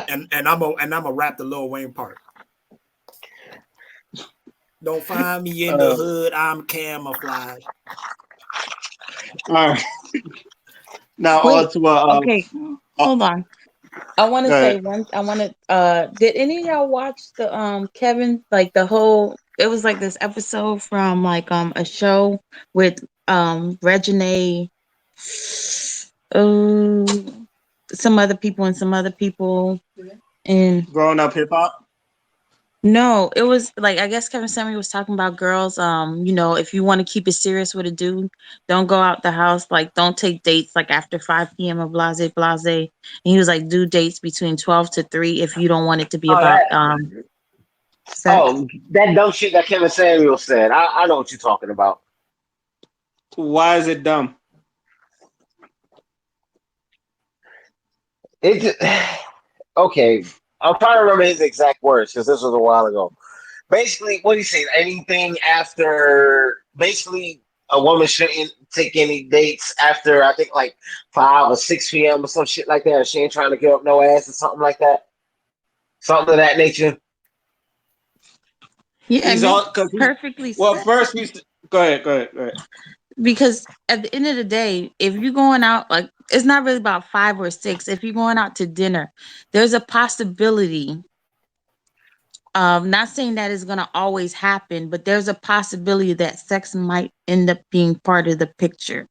and I'm a rap the Lil Wayne part. Don't find me in the uh, hood. I'm camouflage. all right. Now Wait, on to okay, hold on. I want to go say ahead. one. I want to. Did any of y'all watch the Kevin, like the whole? It was like this episode from like a show with Regine, um some other people and some other people, And Growing up hip hop. no, it was like, I guess Kevin Samuel was talking about girls. If you want to keep it serious with a dude, don't go out the house. Like, don't take dates like after 5 p.m. or blase blase. And he was like, do dates between 12 to 3 if you don't want it to be Oh, about that. sex. Oh, that dumb shit that Kevin Samuel said. I know what you're talking about. Why is it dumb? It just, okay. I'm trying to remember his exact words because this was a while ago. Basically, what he said, anything after, basically, a woman shouldn't take any dates after, I think, like 5 or 6 p.m. or some shit like that. She ain't trying to give up no ass or something like that. Something of that nature. Yeah, it He's all makes because he. perfectly Well, sense. first go ahead. Go ahead. Go ahead. Because at the end of the day, if you're going out, like, it's not really about 5 or 6. If you're going out to dinner, there's a possibility of, not saying that it's going to always happen, but there's a possibility that sex might end up being part of the picture.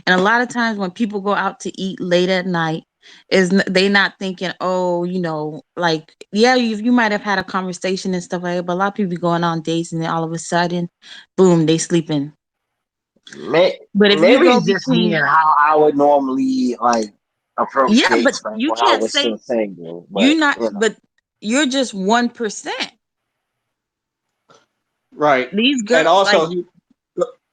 And a lot of times when people go out to eat late at night, they not thinking, oh, like, yeah, you might have had a conversation and stuff like that, but a lot of people be going on dates and then all of a sudden, boom, they sleeping. But if you Maybe go it's just me between, and how I would normally like approach yeah, but dates back you when I can't was still say single. you're But not, you know, but you're just 1%. Right. These And girls, like, also,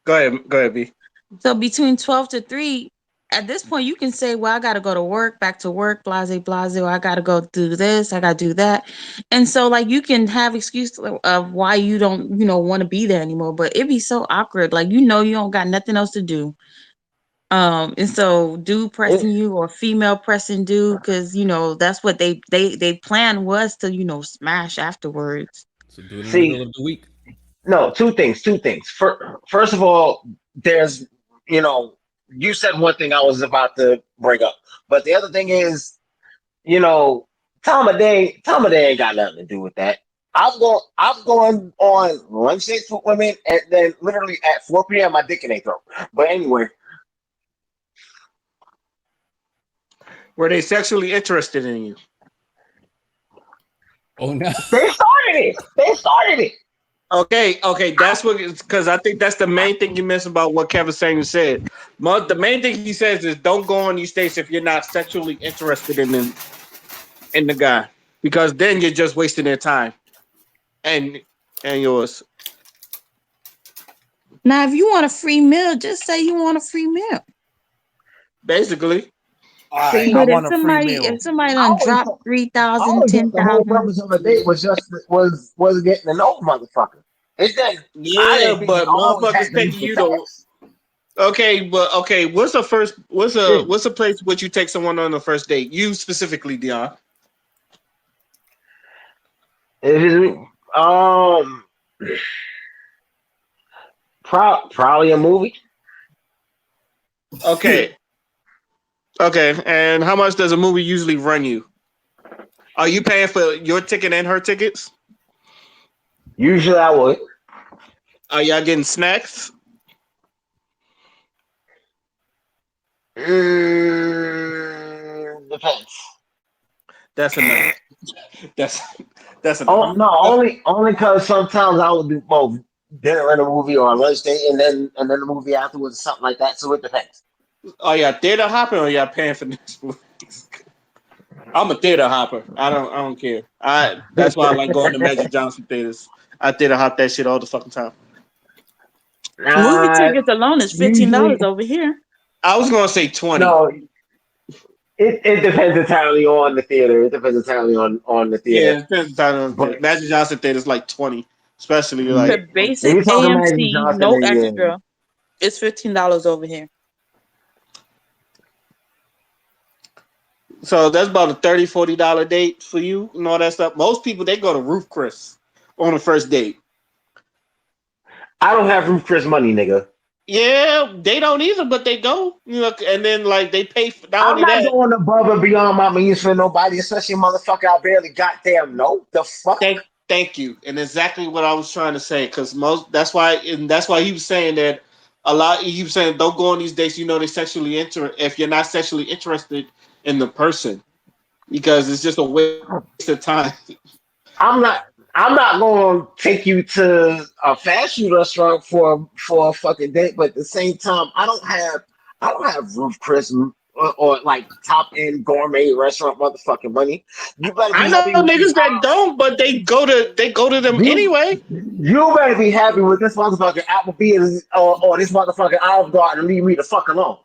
go ahead. Go ahead, B. so between 12 to 3, at this point, you can say, well, I got to go to work, back to work, blase, blase, or I got to go do this, I got to do that. And so, like, you can have excuse of why you don't, want to be there anymore. But it'd be so awkward. Like, you don't got nothing else to do. And so dude it, pressing you or female pressing dude, because, that's what they plan was to, smash afterwards. So do it in the middle see, of the week. no, two things. Two things. First of all, there's you know, you said one thing I was about to bring up, but the other thing is, you know, Tom of Day ain't got nothing to do with that. I'm going on lunch dates with women, and then literally at 4 p.m. my dick in their throat. But anyway, Were they sexually interested in you? Oh no. they started it. They started it. Okay. That's what, because I think that's the main thing you miss about what Kevin Samuel said. The main thing he says is don't go on these dates if you're not sexually interested in the guy, because then you're just wasting their time and yours. Now, if you want a free meal, just say you want a free meal. Basically, All right, I But See, if want a free somebody meal. if somebody I done always drop thought, I 3,000, always thought ten the whole thousand, purpose of a date was just was getting to know the motherfucker. It's that I yeah, didn't think it but always had motherfuckers to be taking for you to. sex. Okay, but okay. What's the first? Shit. What's a place would you take someone on the first date? You specifically, Dion. It is probably a movie. Okay, okay. And how much does a movie usually run you? Are you paying for your ticket and her tickets? Usually I would. Are y'all getting snacks? Depends. That's enough. That's that's enough. Oh no, only because sometimes I would do both dinner and a movie or a lunch date and then the movie afterwards or something like that. So it depends. Are y'all theater hopping or y'all paying for this movies? I'm a theater hopper. I don't care. That's why I like going to Magic Johnson theaters. I theater hop that shit all the fucking time. movie Uh, tickets alone is $15 usually over here. I was gonna say 20. no. It depends entirely on the theater. It depends entirely on the theater. Yeah, it depends on the But theater. Magic Johnson theater's like 20, especially yeah, like The on if basic you're talking Tuesdays. Magic AMC, Johnson, no then yeah. extra, it's $15 over here. So that's about a $30-$40 date for you and all that stuff. Most people they go to Roof Chris on the first date. I don't have Ruth Chris money, nigga. Yeah, they don't either, but they go. And then like they pay for not I'm only not that. going above and beyond my means for nobody, especially a motherfucker I barely goddamn know. The fuck? Thank you, and exactly what I was trying to say. Because most that's why he was saying that a lot. He was saying don't go on these dates. They sexually if you're not sexually interested in the person. because it's just a waste of time. I'm not. I'm not going to take you to a fast food restaurant for a fucking date, but at the same time, I don't have Ruth Chris or like top end gourmet restaurant motherfucking money. You better I be know happy with niggas these. that don't, but they go to them You anyway. you better be happy with this motherfucking Applebee's or this motherfucking Olive Garden and leave me the fuck alone.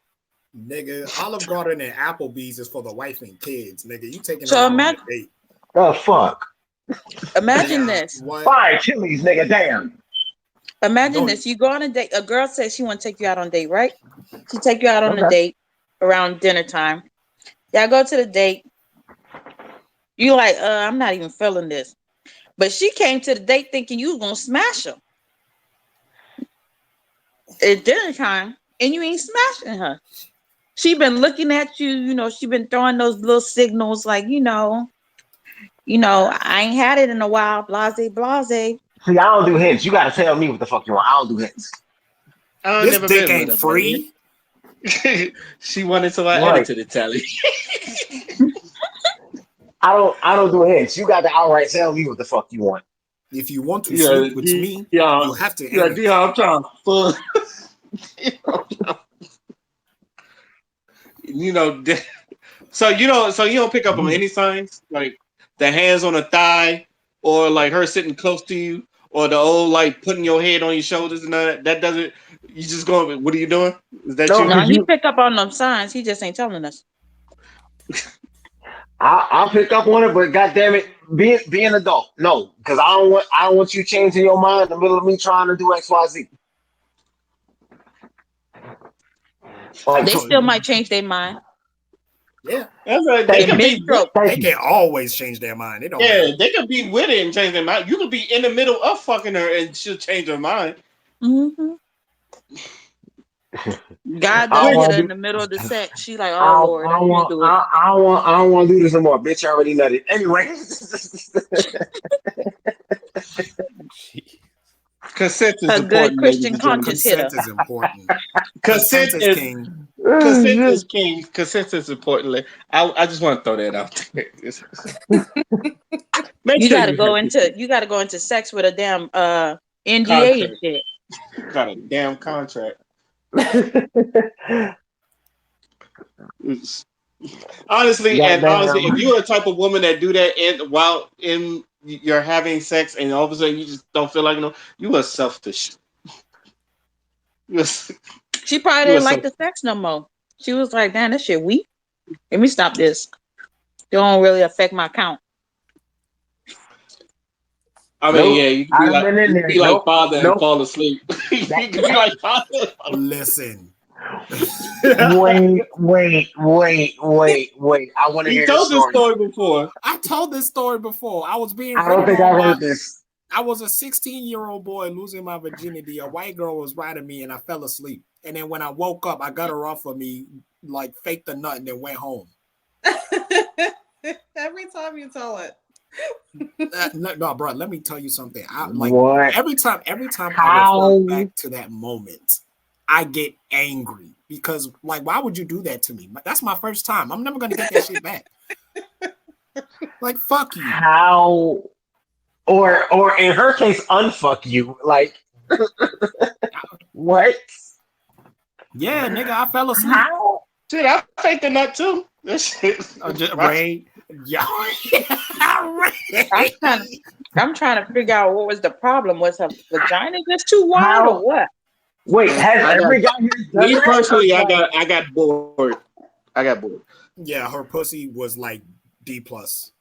Nigga, Olive Garden and Applebee's is for the wife and kids. Nigga, you taking her So out on a date. Oh fuck. imagine Yeah, this. what? Fire Chili's, nigga. Damn. Imagine No, this. You go on a date. A girl says she want to take you out on a date, right? She take you out on a Okay. date around dinner time. Y'all go to the date. You like, I'm not even feeling this. But she came to the date thinking you was gonna smash her. At dinner time, and you ain't smashing her. She been looking at you, she been throwing those little signals like, I ain't had it in a while, blase, blase. See, I don't do hints. You gotta tell me what the fuck you want. I don't do hints. I this never dick been with ain't her, buddy. free. She wanted to add it Right. to the tally. I don't do hints. You got to outright tell me what the fuck you want. If you want to yeah, sleep with me, yeah, you have to yeah, end it. yeah. I'm trying to fuck. you know, so you don't pick up on any signs like the hands on the thigh, or like her sitting close to you, or the old like putting your head on your shoulders and all that. That doesn't. You just going. What are you doing? Is that No, you? No, because he you, pick up on them signs. He just ain't telling us. I'll pick up on it, but goddamn it, be an adult. No, because I don't want you changing your mind in the middle of me trying to do X Y Z. Like, They still might change their mind Yeah, That's right. They thank in could you, be. mid-stroke. they thank you. can always change their mind. It don't Yeah, matter. they could be with it and change their mind. You could be in the middle of fucking her and she'll change her mind. hmm God I don't done Which hit want her to in do. the middle of the sex. She like, I oh don't, Lord, I I don't can't want. do it. I don't want to do this anymore. Bitch, I already nutted. Anyway, Gee. consent is Her good important, ladies Christian and gentlemen. conscience hit her. Consent is important. Consent Consent is is king. consent is king. Consent is important. I just want to throw that out there. Make You sure gotta you go have into you gotta go into sex with a damn NDA and contract. shit. Got a damn contract. It's- honestly, if goddamn. you're a type of woman that do that while in you're having sex and all of a sudden you just don't feel like you are selfish. You are, She probably you are didn't like selfish. the sex no more. She was like, damn, this shit weak. Let me stop this. It don't really affect my count. I mean, yeah, Nope. I done been in you can there. be like Nope. father and Nope. fall asleep. You That, can be like father. Listen. wait. I want to We hear this told this story. story before. I told this story before. I was being I don't rated think on I've by. heard this. I was a 16-year-old boy losing my virginity. A white girl was riding me, and I fell asleep. And then when I woke up, I got her off of me, like faked the nut, and then went home. Every time you tell it. No, bro. Let me tell you something. I like What? every time I refer How? back to that moment, I get angry because, like, why would you do that to me? That's my first time. I'm never gonna get that shit back. Like, fuck you. How? Or in her case, unfuck you. Like what? Yeah, nigga, I fell asleep. How? Shit, I faked the nut too. That shit. Ray, yeah, I'm Ray. trying to I'm trying to figure out what was the problem. Was her vagina just too wide or How? what? Wait, has I got every guy here done me that? personally. Cause like, I got bored. I got bored. Yeah, her pussy was like D plus.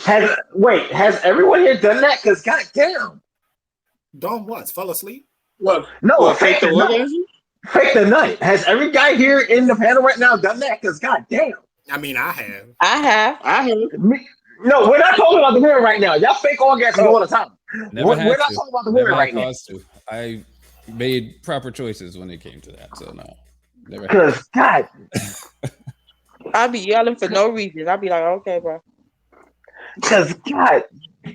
has everyone here done that? Cause goddamn, Done what? Fell asleep? What? no, What? Fake fake the the nut, orgasm? fake the nut. Has every guy here in the panel right now done that? Cause goddamn, I mean, I have. I have. I have. me, no, we're not talking about the women right now. Y'all fake orgasms Oh, all the time. Never We're had not to. talking about the Never women had right now. cause to. I made proper choices when it came to that. So no, never had to. Cause God, I'll be yelling for no reason. I'll be like, okay, bro. cause God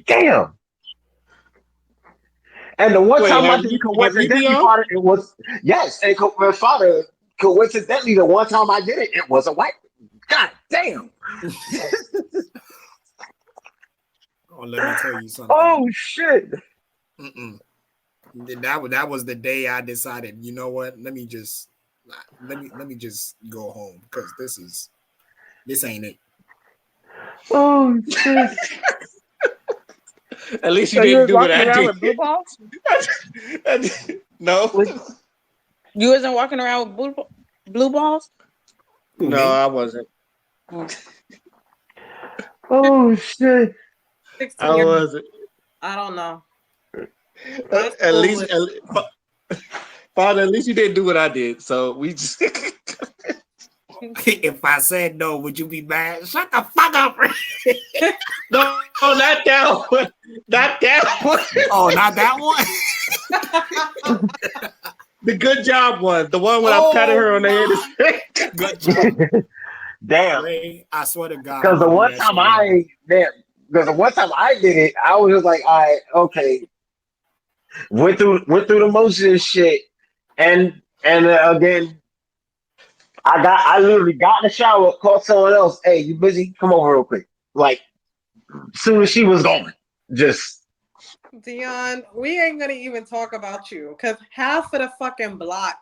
damn. And the one Wait, time I did it have you be coincidentally, on? Father, it was yes. And my father, coincidentally, the one time I did it, it was a white. God damn. Oh, let me tell you something. Oh shit. Mm-mm. That was the day I decided. You know what? Let me just go home because this ain't it. Oh shit. At least you So you didn't was do what walking I around did. with blue balls? No, You wasn't walking around with blue balls? Who, no, me? I wasn't. Oh shit. 16 I years. wasn't. I don't know. My At school least, was Father, at least you didn't do what I did. So we just. If I said no, would you be mad? Shut the fuck up. No, not that one. Not that one. Oh, not that one. The good job one. The one when I patted Oh her on the head. my good job. Damn. Ray, I swear to God, Because I'm the gonna do one that time shit again. because the one time I did it, I was just like, all right, okay. Went through the motions and shit. And again, I literally got in the shower, called someone else. Hey, you busy? Come over real quick. Like soon as she was gone. Just Dion, we ain't gonna even talk about you because half of the fucking block.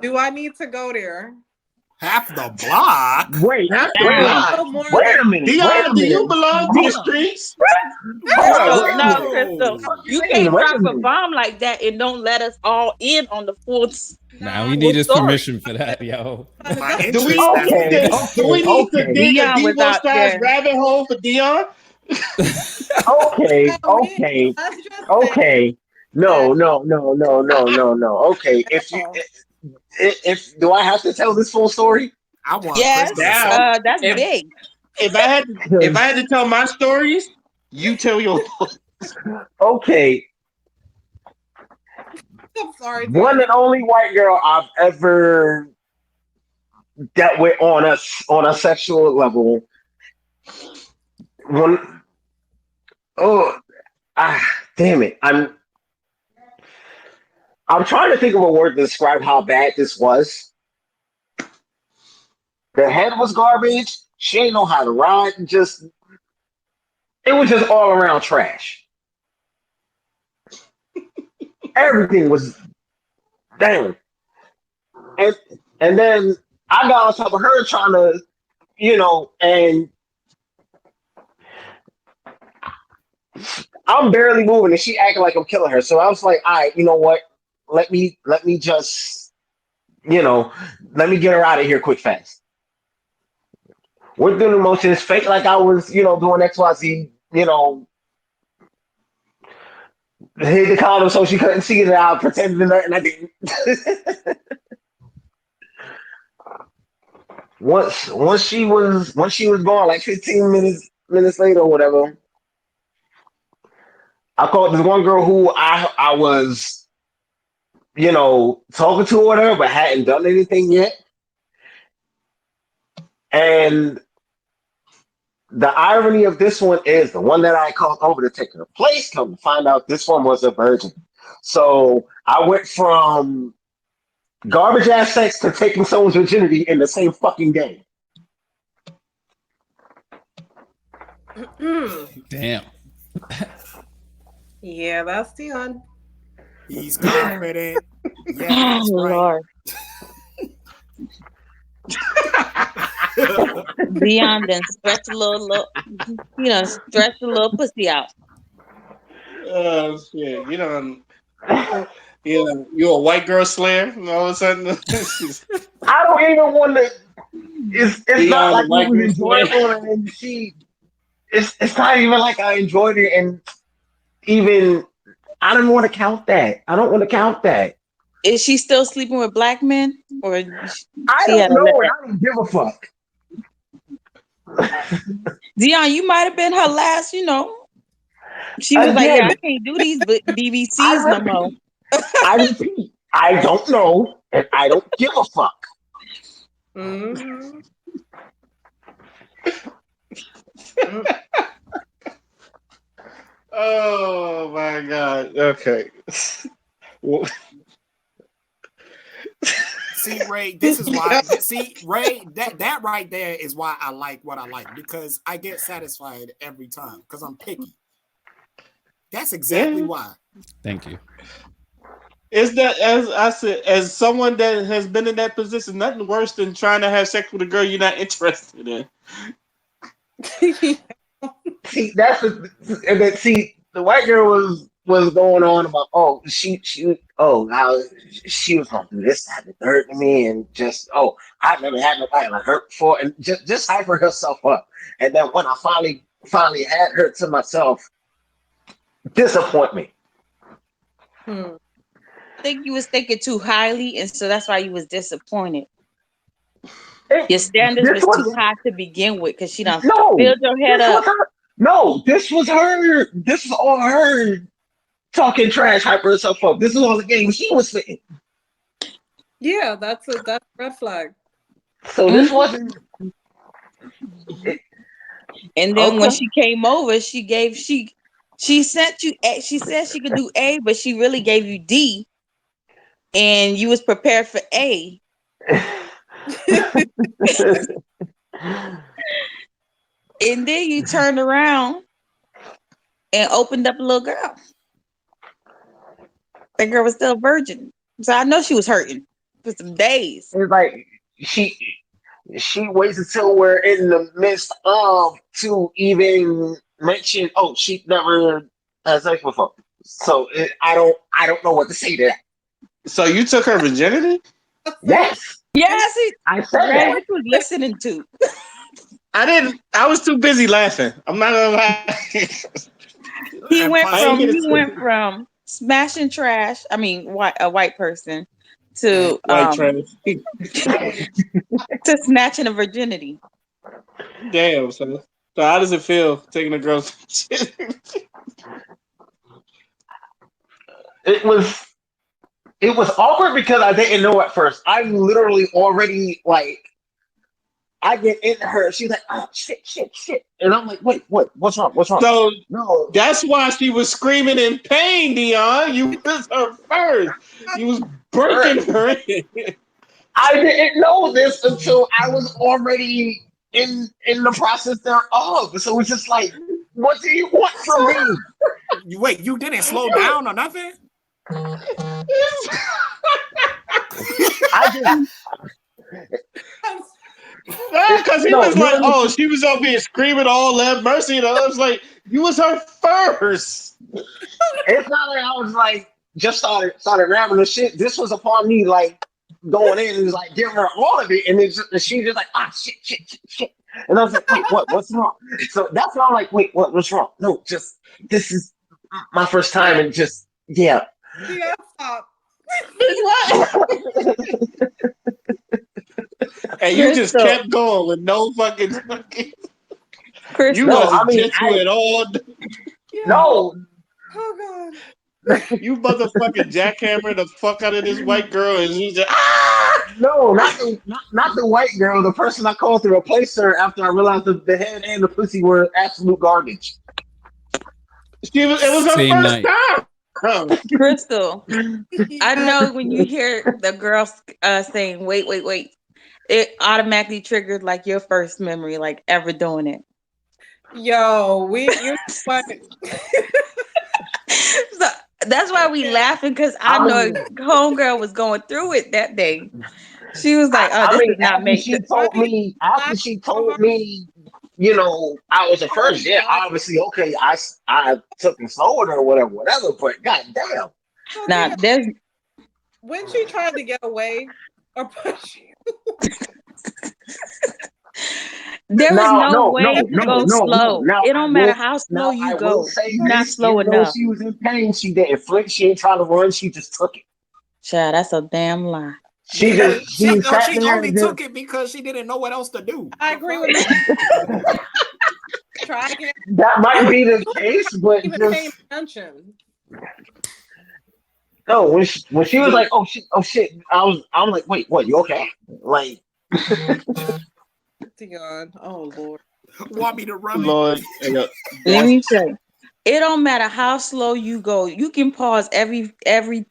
Do I need to go there? Half the block. wait, Half the wait, Damn. block. No more wait than a minute, wait Dion, a do you minute. belong to the Dion, streets? hold on, Crystal, wait a no, minute. Crystal. Oh, You Wait, can't wait drop a a minute. bomb like that and don't let us all in on the Now we nah. need full his story. permission for that, yo. my Do we interest. need That's the Okay, to interest. do we okay, need to okay, dig a Dion was Devo out sized there. rabbit hole for Dion? okay, We okay, let's just say okay. that. No, no, no, no, no, no, no. Okay, No. if do I have to tell this full story? I want Yes, Crystal to say it. that's If big. if I had to tell my stories, you tell your. Okay, I'm sorry, one Dion. and only white girl I've ever dealt with on a sexual level. One, oh, damn it! I'm trying to think of a word to describe how bad this was. The head was garbage. She ain't know how to ride. Just it was just all around trash. Everything was down. And and then I got on top of her trying to, and I'm barely moving and she acting like I'm killing her. So I was like, all right, you know what? Let me just, you know, let me get her out of here quick fast. Went through the motions, fake like I was, doing XYZ, hit the condom so she couldn't see it out, pretending and I didn't. Once she was gone, like 15 minutes later or whatever, I called this one girl who I was, talking to or whatever, but hadn't done anything yet. And the irony of this one is the one that I called over to take her place. Come to find out, this one was a virgin. So I went from garbage ass sex to taking someone's virginity in the same fucking day. Damn. Yeah, that's Dion. He's confident. Yeah, Oh, that's right. Lord. Dion then stretch a little, stretch a little pussy out. Oh shit! You're a white girl slayer, and all of a sudden, she's I don't even want to. It's not Dion the like it white was girl slayer. enjoyable, and it's not even like I enjoyed it, and even I don't want to count that. I don't want to count that. Is she still sleeping with black men, or I she had don't to let know, and that? I don't give a fuck. Dion, you might have been her last. She was like, "Yeah, I Again, can't do these BBCs I no more." repeat, I don't know, and I don't give a fuck. Mm-hmm. Oh my god. Okay. Well, See, Ray, this is why. See, Ray, that right there is why I like what I like, because I get satisfied every time because I'm picky. That's exactly Yeah. why. Thank you. Is that, as I said, as someone that has been in that position, nothing worse than trying to have sex with a girl you're not interested in. See, that's and then see the white girl was going on about how she was gonna do this, that, and the third to me, and just I never had nobody like her before, and just hyper herself up, and then when I finally had her to myself, disappoint me. Hmm. I think you was thinking too highly, and so that's why you was disappointed. It, Your standards this was too was high to begin with, because she done no, filled your head this was up. her. No, this was her. This was all her talking trash, hyper herself up. This is all the game she was sitting. Yeah, that's a red flag. So this Mhm. wasn't it, And then when okay. she came over, she sent you A. She said she could do A, but she really gave you D, and you was prepared for A. And then you turned around and opened up a little girl. That girl was still a virgin. So I know she was hurting for some days. It's like she she waits until we're in the midst of to even mention. Oh, she never had sex before. So I don't know what to say to that. So you took her virginity? See? Yes, Yes, I said Ray, that. what you listening to? I didn't. I was too busy laughing. I'm not gonna lie. He And went I plus, ain't from get he it. went from smashing trash. I mean, a white person and to White trash. to snatching a virginity. Damn. So how does it feel taking a girl's? It was it was awkward because I didn't know at first. I literally already like I get into her. She's like, oh shit, and I'm like, wait, what? What's wrong? What's wrong? So No, that's why she was screaming in pain, Dion. You was her first. You was er, breaking her in. I didn't know this until I was already in the process thereof. So it's just like, what do you want from me? you wait, you didn't slow down or nothing? I just Because he no, was you like, "Oh, understand? she was up here screaming all that mercy," and I was like, "You was her first." It's not like I was like just started grabbing the shit. This was upon me like going in and was like giving her all of it, and and she just like shit, and I was like, wait, what? What's wrong? So that's why I'm like, wait, what's wrong? No, just this is my first time, and just yeah. Yeah, stop. And you just Crystal, kept going with no fucking. You No, Crystal, I wasn't mean gentle at all. Yo. no, Oh God. You motherfucking jackhammer the fuck out of this white girl, and she just ah. no, not the white girl. The person I called to replace her after I realized the head and the pussy were absolute garbage. She was. It was her Same first night. time. Crystal. I Yeah. know when you hear the girl saying, wait, wait, wait, it automatically triggered like your first memory, like ever doing it. Yo, you know what? So that's why we laughing, because I I know mean, homegirl was going through it that day. She was like, "Oh, I this mean, does not make sense." Why you after laugh she so told hard? me, I was the Oh first. Yeah, God. obviously, okay, I took and sold her or whatever. But goddamn, So Now Dion, there's when she tried to get away or push you, there is no, no no, way no, to no, go no, no. slow. It don't matter how slow you I will go. say You're not this. slow Even though enough. she was in pain, she didn't flinch. She ain't trying to run. She just took it. Child, that's a damn lie. She sat She there only and took just it because she didn't know what else to do. I The agree fuck? with me. Try again. that might be the case, but Even just paying attention. no. When she was like, oh shit, I'm like, wait, what? You okay? Like, Dion. Oh Lord. Want me to rub it? Lord, Let that's me tell you. It don't matter how slow you go. You can pause every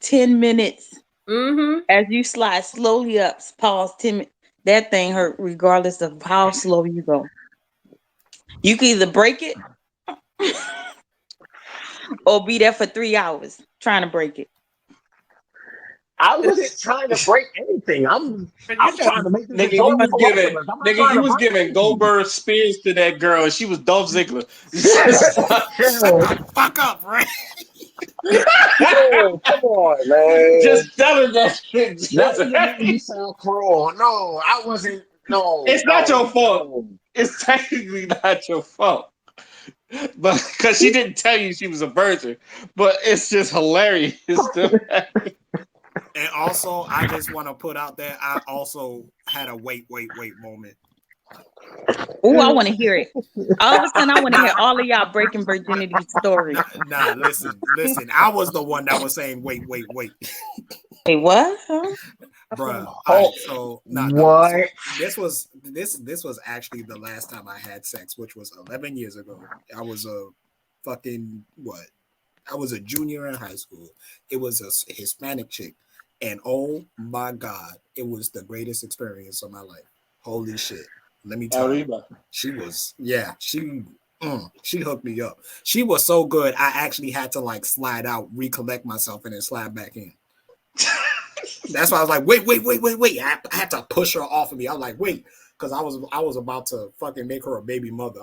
10 minutes Mm-hmm. As you slide slowly up, pause 10 minutes. That thing hurt regardless of how slow you go. You can either break it or be there for 3 hours trying to break it. I wasn't trying to break anything. I'm trying to make this Nigga, you enjoyable was for both of giving us. I'm not nigga, trying you to was break giving anything. Goldberg spears to that girl, and she was Dolph Ziggler. Shut the fuck up, right? Yo, come on, man. Just telling that shit. Now Just, you're making me sound cruel. No, I wasn't. No, it's not your no, fault. no. It's technically not your fault. But because she didn't tell you she was a virgin. But it's just hilarious. And also, I just want to put out there, I also had a wait moment. Oh, I want to hear it. All of a sudden, I want to hear Nah, all of y'all breaking virginity stories. listen. I was the one that was saying wait. Wait, what? Huh? Bruh. All Oh, right, so no. what? So this was actually the last time I had sex, which was 11 years ago. I was a fucking what? I was a junior in high school. It was a Hispanic chick, and oh my god, it was the greatest experience of my life. Holy shit! Let me tell you, Arriba. she hooked me up. She was so good, I actually had to like slide out, recollect myself, and then slide back in. That's why I was like, wait. I had to push her off of me. I was like, wait, because I was about to fucking make her a baby mother.